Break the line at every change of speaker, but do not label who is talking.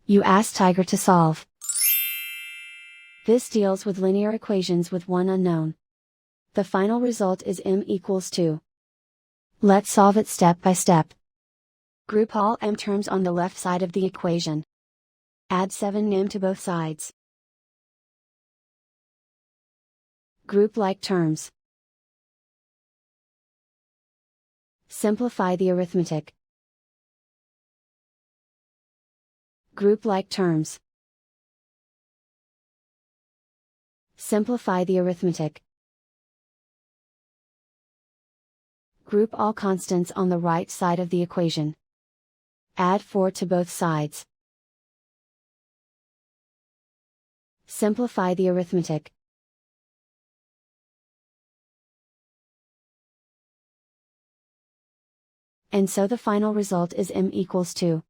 You ask Tiger to solve. This deals with linear equations with one unknown. The final result is m equals 2. Let's solve it step by step. Group all m terms on the left side of the equation. Add 7m to both sides. Group like terms. Simplify the arithmetic. Group like terms. Simplify the arithmetic. Group all constants on the right side of the equation. Add 4 to both sides. Simplify the arithmetic. And so the final result is m equals 2.